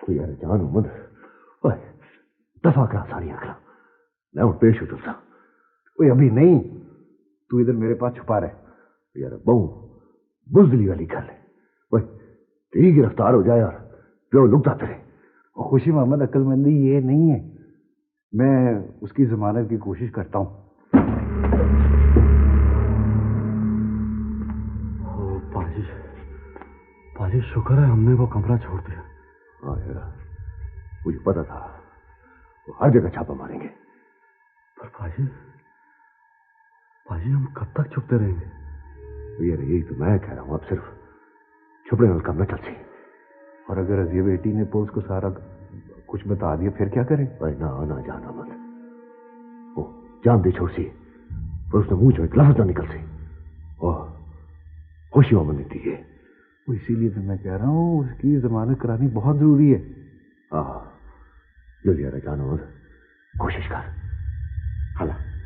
यार जान उमद दफा करा सारी अखला मैं हूं पेश हो तुसा कोई अभी नहीं तू इधर मेरे पास छुपा रहे यार बहु बुजदली वाली गल है वही तेरी गिरफ्तार हो जाए और प्यो लुकता फिरे और खुशी मोहम्मद अक्लमंदी ये नहीं है मैं उसकी जमानत की कोशिश करता हूं पाजी शुक्र है हमने वो कमरा छोड़ दिया हाँ यार मुझे पता था वो हर जगह छापा मारेंगे पर पाजी हम कब तक छुपते रहेंगे यार यही तो मैं कह रहा हूं अब सिर्फ छुपने वाला काम न चल सी और अगर अजिया बेटी ने पुलिस को सारा कुछ बता दिया फिर क्या करें भाई ना जाना मत वो जान दे छोड़ सी पर उसने मुंह जो एक लफ्ज ना निकल सी और खुशी मोहम्मद ने दी है इसीलिए तो मैं कह रहा हूं उसकी जमानत करानी बहुत जरूरी है हाँ जल्दी आ रहा जानो कोशिश कर हाला